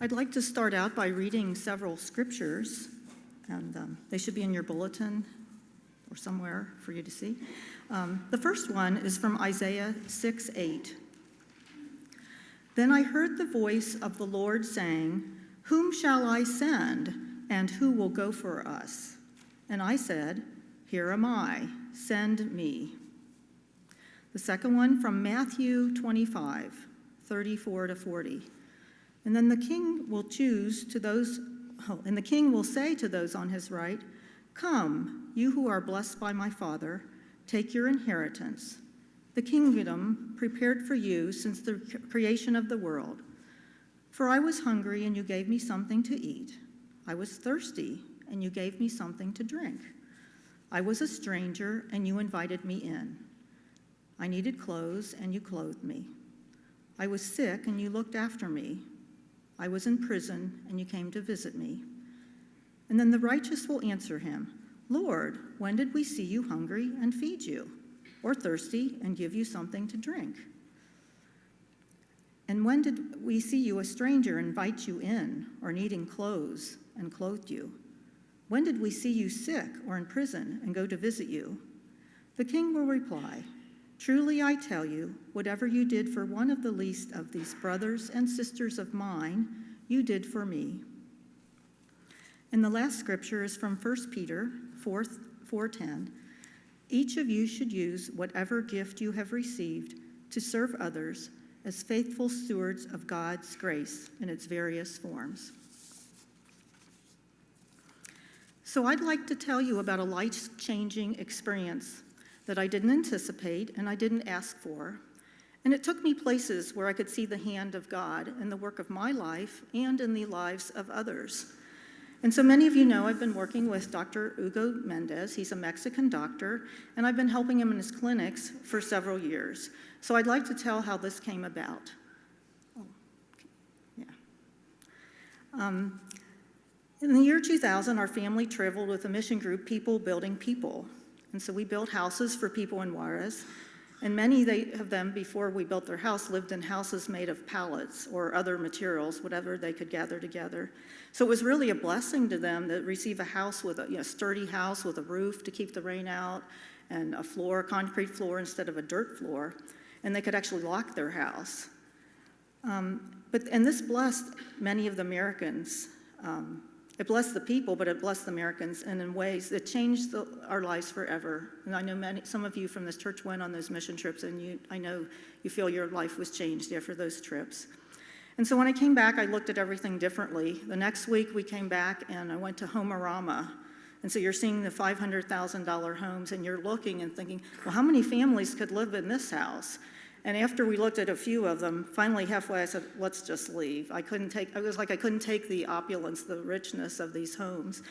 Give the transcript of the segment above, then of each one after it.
I'd like to start out by reading several scriptures, and they should be in your bulletin or somewhere for you to see. The first one is from Isaiah 6:8. Then I heard the voice of the Lord saying, "Whom shall I send, and who will go for us?" And I said, "Here am I, send me." The second one from Matthew 25:34-40. And then the king will say to those on his right, "Come, you who are blessed by my Father, take your inheritance, the kingdom prepared for you since the creation of the world. For I was hungry, and you gave me something to eat. I was thirsty, and you gave me something to drink. I was a stranger, and you invited me in. I needed clothes, and you clothed me. I was sick, and you looked after me. I was in prison, and you came to visit me." And then the righteous will answer him, "Lord, when did we see you hungry and feed you, or thirsty and give you something to drink? And when did we see you a stranger and invite you in, or needing clothes and clothed you? When did we see you sick or in prison and go to visit you?" The king will reply, "Truly I tell you, whatever you did for one of the least of these brothers and sisters of mine, you did for me." And the last scripture is from 1 Peter 4:10. "Each of you should use whatever gift you have received to serve others as faithful stewards of God's grace in its various forms." So I'd like to tell you about a life-changing experience that I didn't anticipate and I didn't ask for. And it took me places where I could see the hand of God in the work of my life and in the lives of others. And so many of you know I've been working with Dr. Hugo Mendez. He's a Mexican doctor, and I've been helping him in his clinics for several years. So I'd like to tell how this came about. In the year 2000, our family traveled with a mission group, People Building People. And so we built houses for people in Juarez. And many of them, before we built their house, lived in houses made of pallets or other materials, whatever they could gather together. So it was really a blessing to them to receive a house with a sturdy house with a roof to keep the rain out and a concrete floor instead of a dirt floor. And they could actually lock their house. And this blessed many of the Americans. It blessed the people, but it blessed the Americans, and in ways that changed our lives forever. And I know some of you from this church went on those mission trips, and I know you feel your life was changed after those trips. And so when I came back, I looked at everything differently. The next week we came back, and I went to Homerama. And so you're seeing the $500,000 homes, and you're looking and thinking, well, how many families could live in this house? And after we looked at a few of them, finally halfway I said, let's just leave. I couldn't take the opulence, the richness of these homes.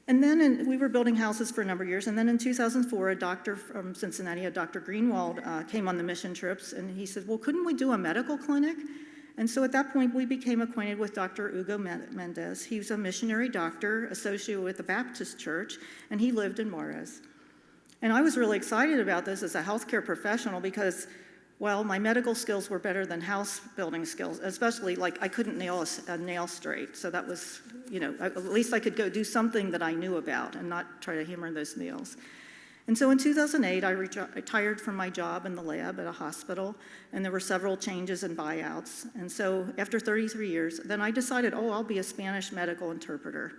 And then we were building houses for a number of years, and then in 2004, a doctor from Cincinnati, Dr. Greenwald, came on the mission trips, and he said, well, couldn't we do a medical clinic? And so at that point, we became acquainted with Dr. Hugo Mendez. He was a missionary doctor associated with the Baptist Church, and he lived in Juarez. And I was really excited about this as a healthcare professional because, well, my medical skills were better than house building skills, especially I couldn't nail a nail straight. So that was, at least I could go do something that I knew about and not try to hammer those nails. And so in 2008, I retired from my job in the lab at a hospital, and there were several changes and buyouts. And so after 33 years, then I decided, I'll be a Spanish medical interpreter.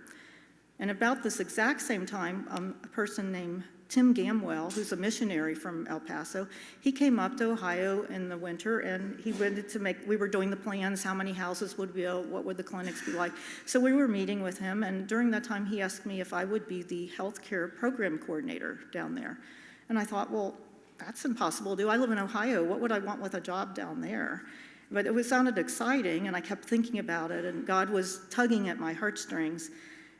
And about this exact same time, a person named Tim Gamwell, who's a missionary from El Paso, he came up to Ohio in the winter, and he wanted we were doing the plans, how many houses would we build, what would the clinics be like. So we were meeting with him, and during that time he asked me if I would be the healthcare program coordinator down there. And I thought, well, that's impossible to do. I live in Ohio. What would I want with a job down there? But it sounded exciting, and I kept thinking about it, and God was tugging at my heartstrings.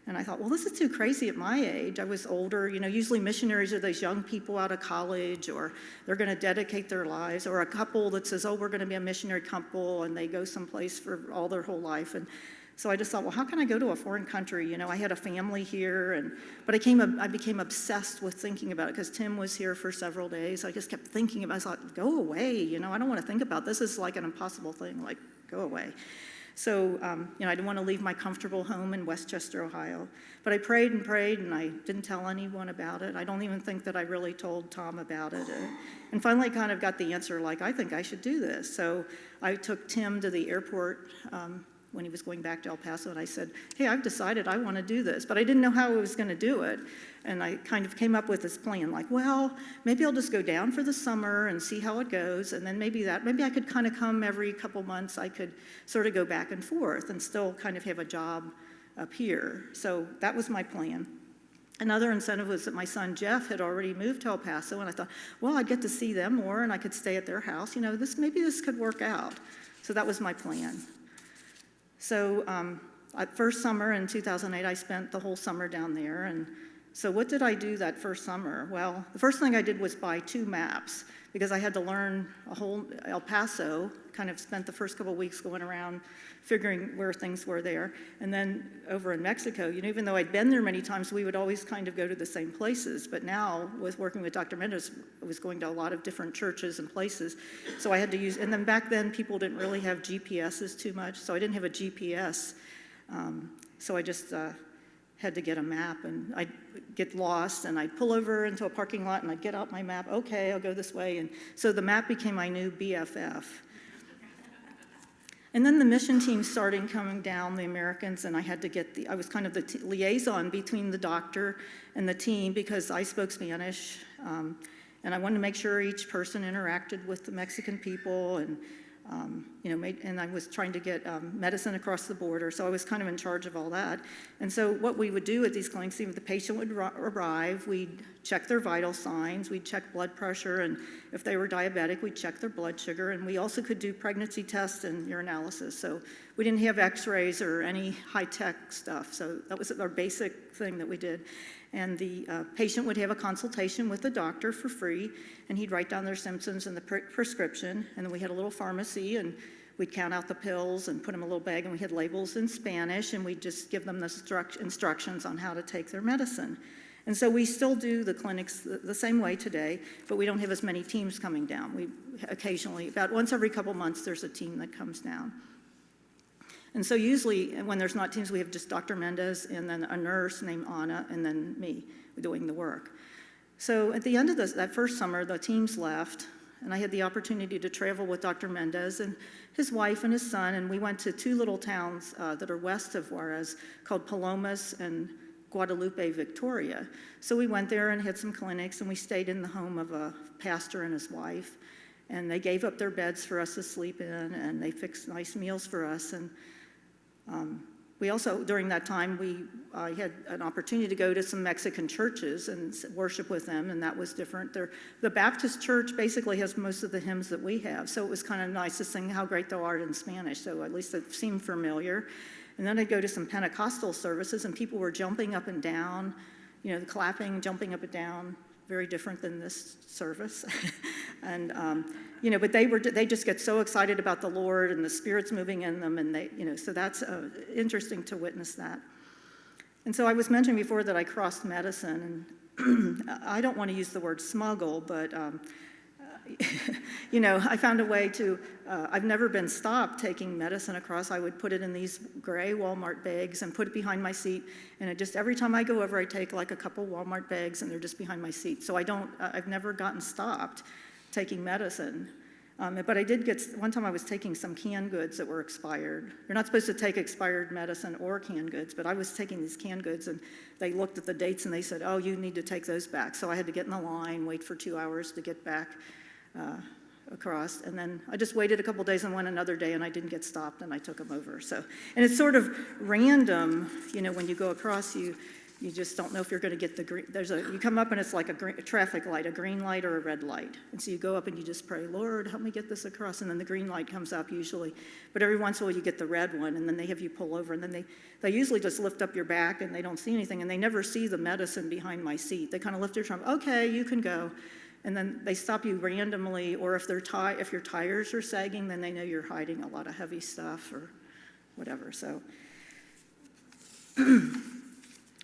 And I thought, well, this is too crazy at my age. I was older. Usually missionaries are those young people out of college, or they're going to dedicate their lives, or a couple that says, we're going to be a missionary couple, and they go someplace for all their whole life. And so I just thought, well, how can I go to a foreign country? I had a family here, but I became obsessed with thinking about it because Tim was here for several days. I just kept thinking about it. I thought, go away. I don't want to think about this. This is like an impossible thing. Go away. So, I didn't want to leave my comfortable home in Westchester, Ohio. But I prayed, and I didn't tell anyone about it. I don't even think that I really told Tom about it. And finally kind of got the answer, like, I think I should do this. So I took Tim to the airport when he was going back to El Paso, and I said, hey, I've decided I want to do this. But I didn't know how I was going to do it. And I kind of came up with this plan, like, well, maybe I'll just go down for the summer and see how it goes, and then maybe I could kind of come every couple months. I could sort of go back and forth and still kind of have a job up here. So that was my plan. Another incentive was that my son Jeff had already moved to El Paso, and I thought, well, I'd get to see them more, and I could stay at their house. Maybe this could work out. So that was my plan. So first summer in 2008, I spent the whole summer down there. And so what did I do that first summer? Well, the first thing I did was buy 2 maps, because I had to learn a whole El Paso, kind of spent the first couple of weeks going around figuring where things were there. And then over in Mexico, even though I'd been there many times, we would always kind of go to the same places. But now, with working with Dr. Mendez, I was going to a lot of different churches and places. So I had to use, and then back then, people didn't really have GPSs too much, so I didn't have a GPS. So I just had to get a map, and I'd get lost, and I'd pull over into a parking lot, and I'd get out my map. Okay, I'll go this way. And so the map became my new BFF. And then the mission team started coming down, the Americans, and I had to I was kind of the liaison between the doctor and the team, because I spoke Spanish, and I wanted to make sure each person interacted with the Mexican people, and and I was trying to get medicine across the border, so I was kind of in charge of all that. And so what we would do at these clinics, if the patient would arrive, we'd check their vital signs, we'd check blood pressure, and if they were diabetic, we'd check their blood sugar, and we also could do pregnancy tests and urinalysis. So we didn't have x-rays or any high-tech stuff, so that was our basic thing that we did. And the patient would have a consultation with the doctor for free, and he'd write down their symptoms and the prescription. And then we had a little pharmacy, and we'd count out the pills and put them in a little bag, and we had labels in Spanish, and we'd just give them the instructions on how to take their medicine. And so we still do the clinics the same way today, but we don't have as many teams coming down. We occasionally, about once every couple months, there's a team that comes down. And so usually when there's not teams, we have just Dr. Mendez and then a nurse named Anna and then me doing the work. So at the end of that first summer, the teams left, and I had the opportunity to travel with Dr. Mendez and his wife and his son, and we went to 2 little towns that are west of Juarez called Palomas and Guadalupe, Victoria. So we went there and had some clinics, and we stayed in the home of a pastor and his wife, and they gave up their beds for us to sleep in, and they fixed nice meals for us. And we also, during that time, I had an opportunity to go to some Mexican churches and worship with them, and that was different. The Baptist church basically has most of the hymns that we have, so it was kind of nice to sing How Great Thou Art in Spanish, so at least it seemed familiar. And then I'd go to some Pentecostal services, and people were jumping up and down, clapping, jumping up and down, very different than this service. And but they just get so excited about the Lord and the Spirit's moving in them, and so that's interesting to witness that. And so I was mentioning before that I crossed medicine, and I don't want to use the word smuggle, but I found a way to, I've never been stopped taking medicine across. I would put it in these gray Walmart bags and put it behind my seat, and every time I go over, I take like a couple Walmart bags, and they're just behind my seat. So I've never gotten stopped taking medicine. But I did one time I was taking some canned goods that were expired. You're not supposed to take expired medicine or canned goods, but I was taking these canned goods, and they looked at the dates, and they said, oh, you need to take those back. So I had to get in the line, wait for 2 hours to get back across, and then I just waited a couple days and went another day, and I didn't get stopped, and I took them over. So, and it's sort of random, when you go across, you just don't know if you're going to get the green. You come up and it's like a traffic light, a green light or a red light, and so you go up and you just pray, Lord, help me get this across, and then the green light comes up usually, but every once in a while you get the red one, and then they have you pull over, and then they usually just lift up your back, and they don't see anything, and they never see the medicine behind my seat. They kind of lift their trunk, okay, you can go. And then they stop you randomly, or if your tires are sagging, then they know you're hiding a lot of heavy stuff or whatever. So, and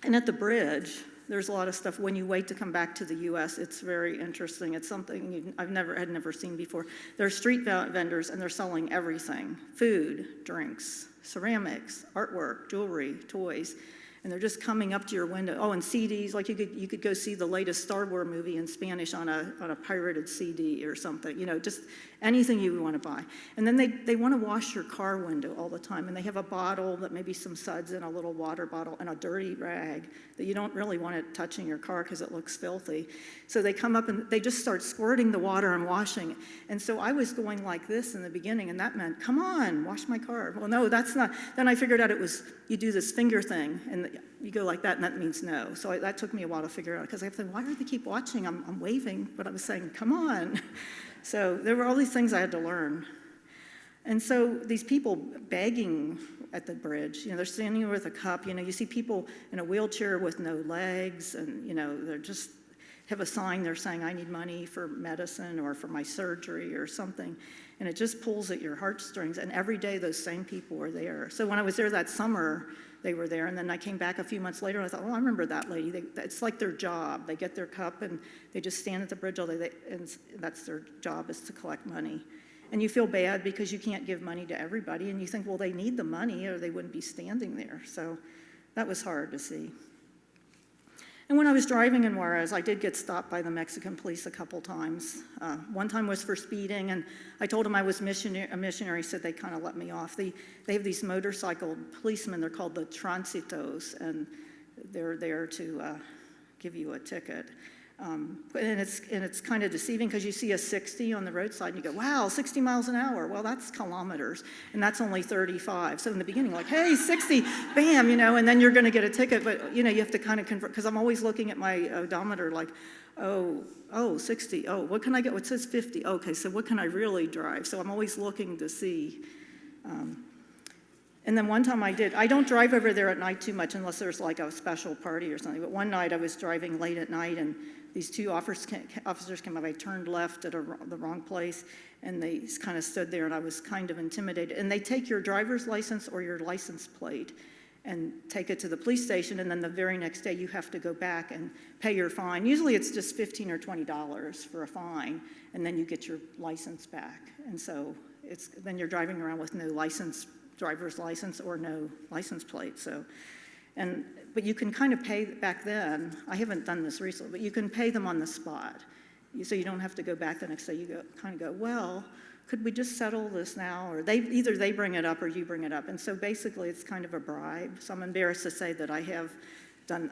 at the bridge, there's a lot of stuff. When you wait to come back to the U.S., it's very interesting. It's something I've never seen before. There are street vendors, and they're selling everything: food, drinks, ceramics, artwork, jewelry, toys. And they're just coming up to your window. Oh, and CDs, like you could go see the latest Star Wars movie in Spanish on a pirated CD or something, just anything you want to buy. And then they want to wash your car window all the time, and they have a bottle that maybe some suds in, a little water bottle, and a dirty rag that you don't really want it touching your car because it looks filthy. So they come up and they just start squirting the water and washing. And so I was going like this in the beginning, and that meant, come on, wash my car. Well, no, that's not. Then I figured out it was, you do this finger thing, and you go like that, and that means no. So that took me a while to figure out, because I thought, why do they keep watching? I'm waving, but I was saying, come on. So there were all these things I had to learn. And so these people begging at the bridge, they're standing there with a cup. You see people in a wheelchair with no legs, and, they're just have a sign there saying, I need money for medicine or for my surgery or something. And it just pulls at your heartstrings. And every day those same people were there. So when I was there that summer, they were there. And then I came back a few months later, and I thought, I remember that lady. It's like their job. They get their cup, and they just stand at the bridge all day, and that's their job, is to collect money. And you feel bad because you can't give money to everybody, and you think, well, they need the money or they wouldn't be standing there. So that was hard to see. And when I was driving in Juarez, I did get stopped by the Mexican police a couple times. One time was for speeding, and I told them I was a missionary, so they kind of let me off. They have these motorcycle policemen, they're called the transitos, and they're there to give you a ticket. And it's kind of deceiving, because you see a 60 on the roadside and you go, wow, 60 miles an hour. Well, that's kilometers, and that's only 35. So in the beginning, like, hey, 60, bam, and then you're going to get a ticket. But, you have to kind of convert, because I'm always looking at my odometer like, oh, 60. Oh, what can I get? Well, it says 50. Okay, so what can I really drive? So I'm always looking to see. And then one time I don't drive over there at night too much unless there's like a special party or something. But one night I was driving late at night, and these two officers came up. I turned left at the wrong place, and they kind of stood there, and I was kind of intimidated. And they take your driver's license or your license plate and take it to the police station, and then the very next day you have to go back and pay your fine. Usually it's just $15 or $20 for a fine, and then you get your license back. And so then you're driving around with no driver's license or no license plate. But you can kind of pay back then. I haven't done this recently, but you can pay them on the spot. So you don't have to go back the next day. You go, well, could we just settle this now? Or either they bring it up or you bring it up. And so basically it's kind of a bribe. So I'm embarrassed to say that I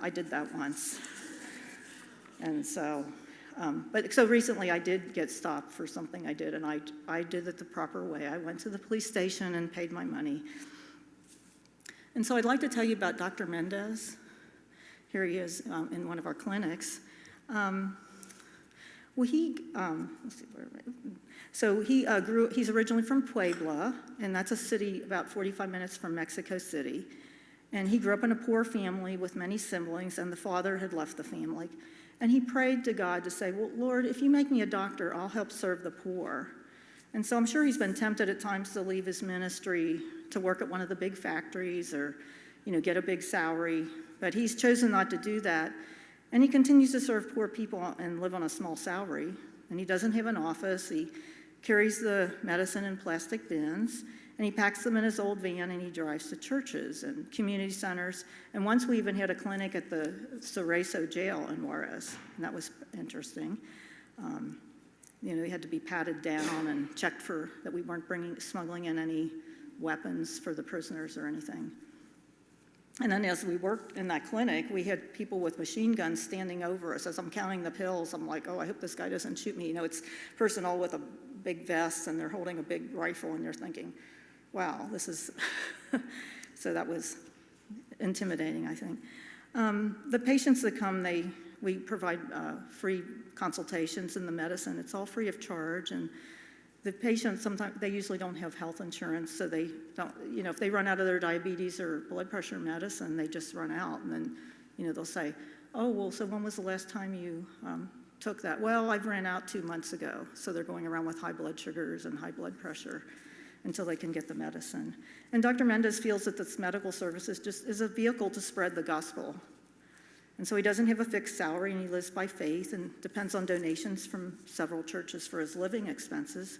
did that once. And so, so recently I did get stopped for something I did, and I did it the proper way. I went to the police station and paid my money. And so I'd like to tell you about Dr. Mendez. Here he is in one of our clinics. He's originally from Puebla, and that's a city about 45 minutes from Mexico City. And he grew up in a poor family with many siblings, and the father had left the family. And he prayed to God to say, well, Lord, if you make me a doctor, I'll help serve the poor. And so I'm sure he's been tempted at times to leave his ministry to work at one of the big factories or, get a big salary. But he's chosen not to do that. And he continues to serve poor people and live on a small salary. And he doesn't have an office. He carries the medicine in plastic bins, and he packs them in his old van, and he drives to churches and community centers. And once we even had a clinic at the Cerezo jail in Juarez, and that was interesting. He had to be patted down and checked that we weren't smuggling in any weapons for the prisoners or anything. And then as we worked in that clinic, we had people with machine guns standing over us. As I'm counting the pills, I'm like, oh, I hope this guy doesn't shoot me. It's personnel with a big vest, and they're holding a big rifle, and you're thinking, wow, this is... So that was intimidating, I think. The patients that come, we provide free consultations in the medicine. It's all free of charge, and the patients, sometimes they usually don't have health insurance, so they don't, if they run out of their diabetes or blood pressure medicine, they just run out, and then, they'll say, oh, well, so when was the last time you took that? Well, I've ran out 2 months ago. So they're going around with high blood sugars and high blood pressure until they can get the medicine. And Dr. Mendez feels that this medical service is a vehicle to spread the gospel. And so he doesn't have a fixed salary, and he lives by faith and depends on donations from several churches for his living expenses.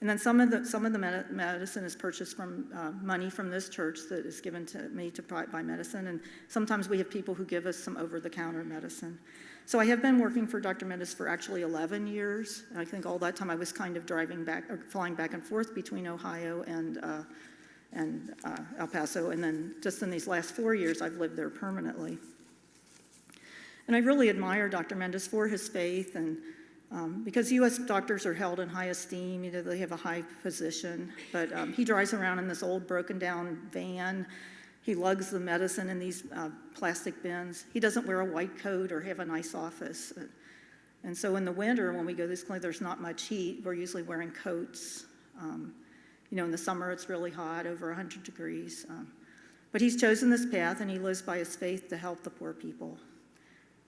And then some of the medicine is purchased from money from this church that is given to me to buy medicine. And sometimes we have people who give us some over-the-counter medicine. So I have been working for Dr. Mendes for actually 11 years. And I think all that time I was kind of flying back and forth between Ohio and El Paso. And then just in these last 4 years, I've lived there permanently. And I really admire Dr. Mendes for his faith, and because U.S. doctors are held in high esteem, they have a high position, but he drives around in this old broken down van. He lugs the medicine in these plastic bins. He doesn't wear a white coat or have a nice office. And so in the winter, when we go to this clinic, there's not much heat. We're usually wearing coats. In the summer, it's really hot, over 100 degrees. But he's chosen this path, and he lives by his faith to help the poor people.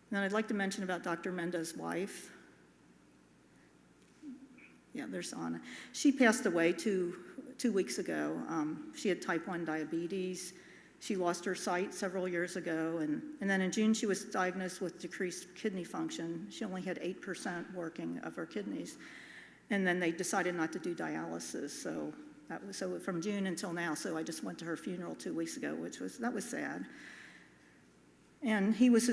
And then I'd like to mention about Dr. Mendes' wife. Yeah, there's Anna. She passed away two weeks ago. She had type 1 diabetes. She lost her sight several years ago, and then in June she was diagnosed with decreased kidney function. She only had 8% working of her kidneys, and then they decided not to do dialysis. So from June until now. So I just went to her funeral 2 weeks ago, that was sad. And he was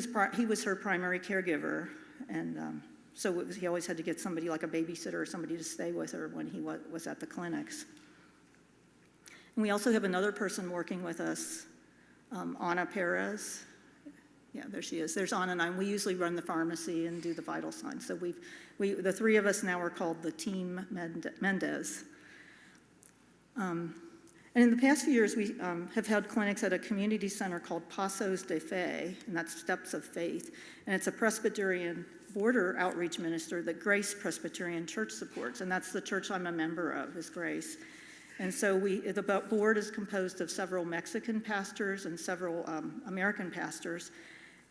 her primary caregiver, and so he always had to get somebody like a babysitter or somebody to stay with her when he was at the clinics. And we also have another person working with us, Anna Perez. Yeah, there she is. There's Anna and I. We usually run the pharmacy and do the vital signs. So the three of us now are called the Team Mendes. And in the past few years, we have held clinics at a community center called Pasos de Fe, and that's Steps of Faith. And it's a Presbyterian border outreach minister that Grace Presbyterian Church supports, and that's the church I'm a member of, is Grace. And so the board is composed of several Mexican pastors and several American pastors.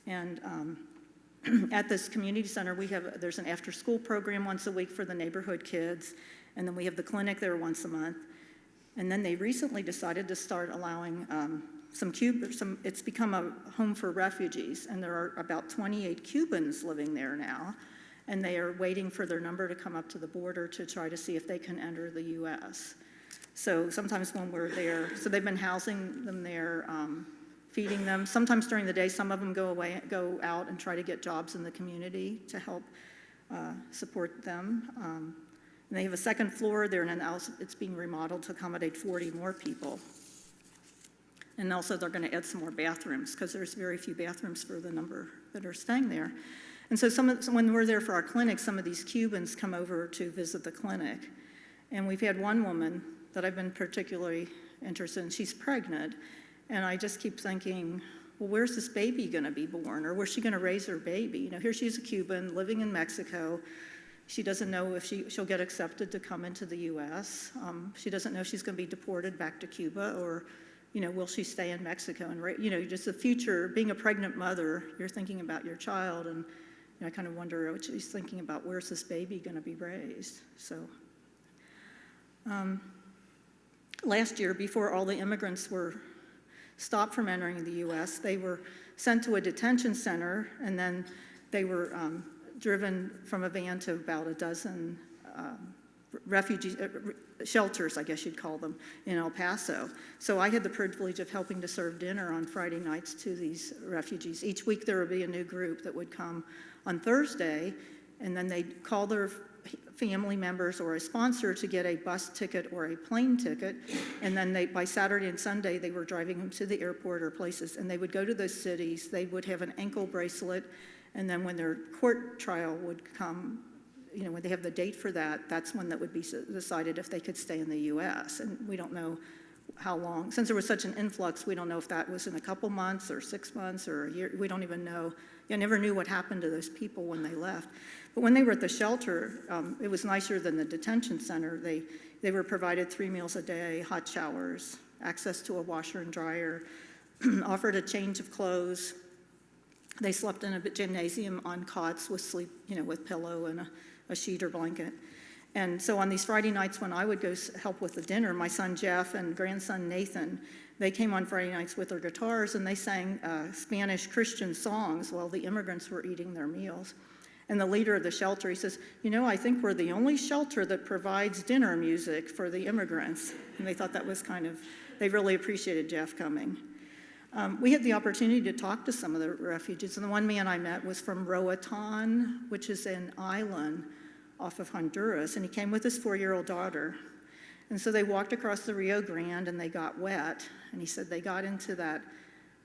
And at this community center, there's an after-school program once a week for the neighborhood kids, and then we have the clinic there once a month. And then they recently decided to start allowing it's become a home for refugees, and there are about 28 Cubans living there now, and they are waiting for their number to come up to the border to try to see if they can enter the U.S. So sometimes when we're there, so they've been housing them there, feeding them. Sometimes during the day, some of them go out and try to get jobs in the community to help support them. And they have a second floor there, and it's being remodeled to accommodate 40 more people. And also they're going to add some more bathrooms because there's very few bathrooms for the number that are staying there. And so when we're there for our clinic, some of these Cubans come over to visit the clinic. And we've had one woman that I've been particularly interested in. She's pregnant, and I just keep thinking, well, where's this baby going to be born? Or where's she going to raise her baby? Here she's a Cuban living in Mexico. She doesn't know if she'll get accepted to come into the U.S. She doesn't know if she's going to be deported back to Cuba, or will she stay in Mexico? And just the future, being a pregnant mother, you're thinking about your child, and I kind of wonder what she's thinking about. Where's this baby going to be raised? So last year, before all the immigrants were stopped from entering the U.S., they were sent to a detention center, and then they were driven from a van to about a dozen refugee shelters, I guess you'd call them, in El Paso. So I had the privilege of helping to serve dinner on Friday nights to these refugees. Each week there would be a new group that would come on Thursday, and then they'd call their family members or a sponsor to get a bus ticket or a plane ticket, and then by Saturday and Sunday they were driving them to the airport or places, and they would go to those cities. They would have an ankle bracelet, and then when their court trial would come, when they have the date for that, that's when that would be decided if they could stay in the U.S. And we don't know how long. Since there was such an influx, we don't know if that was in a couple months or 6 months or a year. We don't even know. I never knew what happened to those people when they left. But when they were at the shelter, it was nicer than the detention center. They were provided 3 meals a day, hot showers, access to a washer and dryer, offered a change of clothes. They slept in a gymnasium on cots with with pillow and a sheet or blanket. And so on these Friday nights when I would go help with the dinner, my son Jeff and grandson Nathan, they came on Friday nights with their guitars and they sang Spanish Christian songs while the immigrants were eating their meals. And the leader of the shelter, he says, I think we're the only shelter that provides dinner music for the immigrants. And they thought that was they really appreciated Jeff coming. We had the opportunity to talk to some of the refugees, and the one man I met was from Roatan, which is an island off of Honduras, and he came with his 4-year-old daughter. And so they walked across the Rio Grande and they got wet, and he said they got into that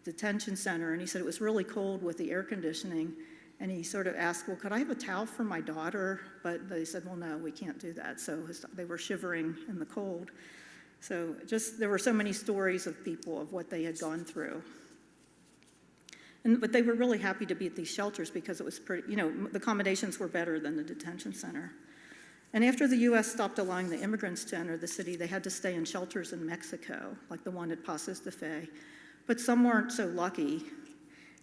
detention center, and he said it was really cold with the air conditioning. And he sort of asked, well, could I have a towel for my daughter? But they said, well, no, we can't do that. So they were shivering in the cold. So there were so many stories of people of what they had gone through. But they were really happy to be at these shelters because it was pretty, the accommodations were better than the detention center. And after the U.S. stopped allowing the immigrants to enter the city, they had to stay in shelters in Mexico, like the one at Pasos de Fe. But some weren't so lucky.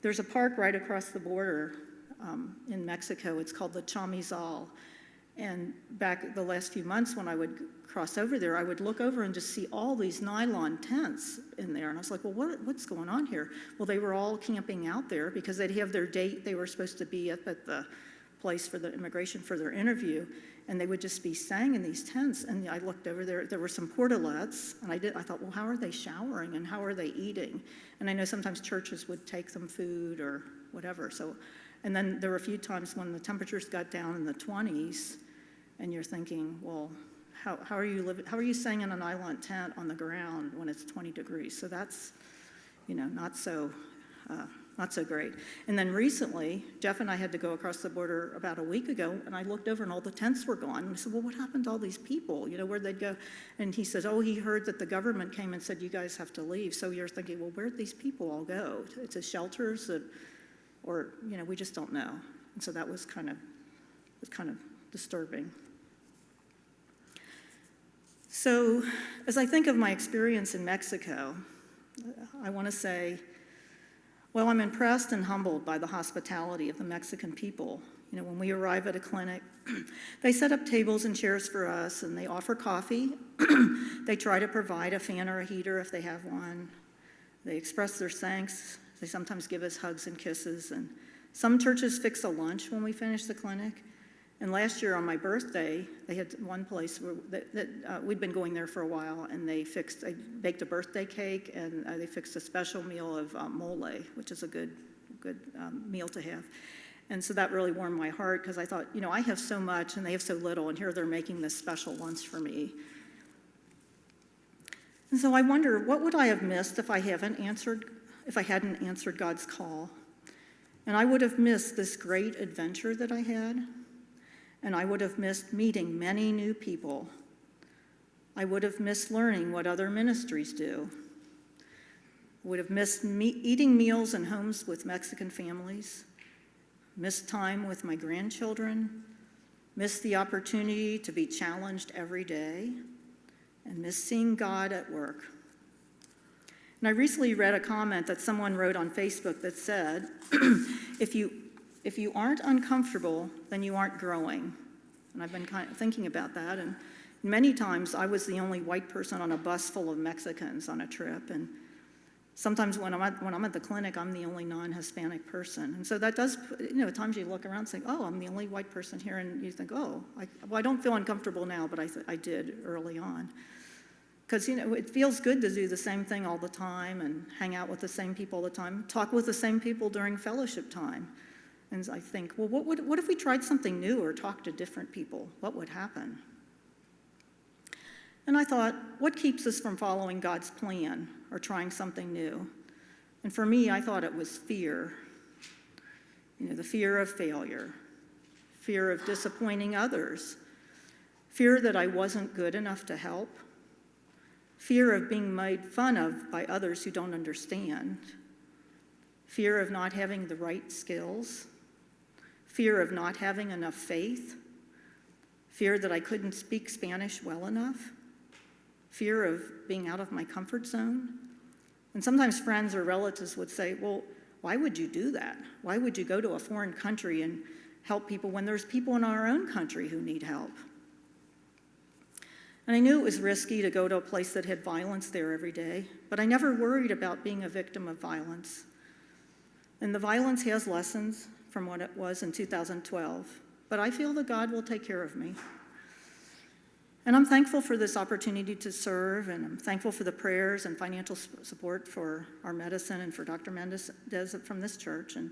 There's a park right across the border in Mexico. It's called the Chamizal. And back the last few months when I would cross over there, I would look over and just see all these nylon tents in there. And I was like, well, what's going on here? Well, they were all camping out there because they'd have their date. They were supposed to be up at the place for the immigration for their interview. And they would just be staying in these tents. And I looked over there were some portalettes. And I thought, well, how are they showering and how are they eating? And I know sometimes churches would take them food or whatever. And then there were a few times when the temperatures got down in the 20s, and you're thinking, well, how are you living? How are you staying in an island tent on the ground when it's 20 degrees? So that's, not so great. And then recently, Jeff and I had to go across the border about a week ago, and I looked over and all the tents were gone. And I said, well, what happened to all these people? Where'd they go? And he says, he heard that the government came and said, you guys have to leave. So you're thinking, well, where'd these people all go? To shelters or we just don't know. And so that was kind of disturbing. So as I think of my experience in Mexico, I want to say, well, I'm impressed and humbled by the hospitality of the Mexican people. When we arrive at a clinic, they set up tables and chairs for us, and they offer coffee. They try to provide a fan or a heater if they have one. They express their thanks. They sometimes give us hugs and kisses. And some churches fix a lunch when we finish the clinic. And last year on my birthday, they had one place where we'd been going there for a while, and they baked a birthday cake, and they fixed a special meal of mole, which is a good meal to have. And so that really warmed my heart because I thought, I have so much and they have so little, and here they're making this special lunch for me. And so I wonder, what would I have missed if I hadn't answered God's call? And I would have missed this great adventure that I had. And I would have missed meeting many new people. I would have missed learning what other ministries do. I would have missed eating meals in homes with Mexican families, missed time with my grandchildren, missed the opportunity to be challenged every day, and missed seeing God at work. And I recently read a comment that someone wrote on Facebook that said, if you aren't uncomfortable, then you aren't growing. And I've been kind of thinking about that. And many times I was the only white person on a bus full of Mexicans on a trip. And sometimes when I'm at the clinic, I'm the only non-Hispanic person. And so that does, at times you look around and say, I'm the only white person here. And you think, I don't feel uncomfortable now, but I did early on. Because, it feels good to do the same thing all the time and hang out with the same people all the time, talk with the same people during fellowship time. And I think, well, what if we tried something new or talked to different people? What would happen? And I thought, what keeps us from following God's plan or trying something new? And for me, I thought it was fear. The fear of failure, fear of disappointing others, fear that I wasn't good enough to help, fear of being made fun of by others who don't understand, fear of not having the right skills, fear of not having enough faith, fear that I couldn't speak Spanish well enough, fear of being out of my comfort zone. And sometimes friends or relatives would say, well, why would you do that? Why would you go to a foreign country and help people when there's people in our own country who need help? And I knew it was risky to go to a place that had violence there every day, but I never worried about being a victim of violence. And the violence has lessons from what it was in 2012, but I feel that God will take care of me. And I'm thankful for this opportunity to serve, and I'm thankful for the prayers and financial support for our medicine and for Dr. Mendez from this church. And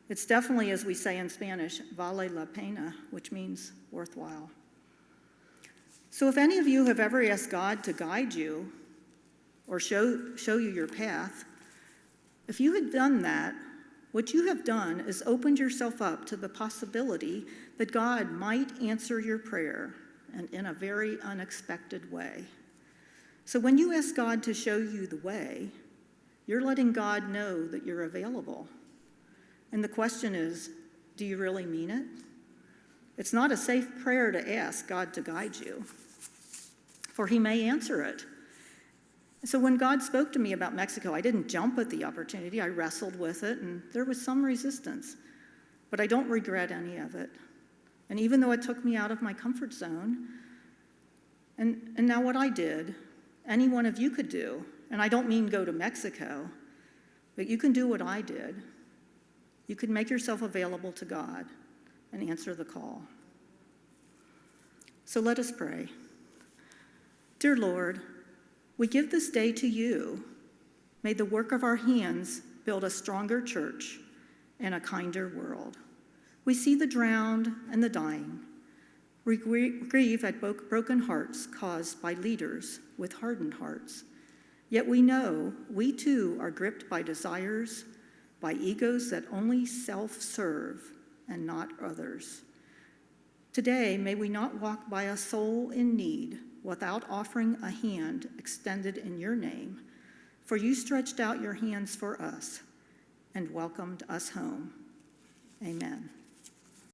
it's definitely, as we say in Spanish, vale la pena, which means worthwhile. So if any of you have ever asked God to guide you or show you your path, if you had done that, what you have done is opened yourself up to the possibility that God might answer your prayer, and in a very unexpected way. So when you ask God to show you the way, you're letting God know that you're available. And the question is, do you really mean it? It's not a safe prayer to ask God to guide you, for he may answer it. So when God spoke to me about Mexico, I didn't jump at the opportunity. I wrestled with it, and there was some resistance. But I don't regret any of it. And even though it took me out of my comfort zone, and now what I did, any one of you could do. And I don't mean go to Mexico, but you can do what I did. You can make yourself available to God and answer the call. So let us pray. Dear Lord, we give this day to you. May the work of our hands build a stronger church and a kinder world. We see the drowned and the dying. We grieve at broken hearts caused by leaders with hardened hearts. Yet we know we too are gripped by desires, by egos that only self-serve and not others. Today, may we not walk by a soul in need without offering a hand extended in your name, for you stretched out your hands for us and welcomed us home. Amen.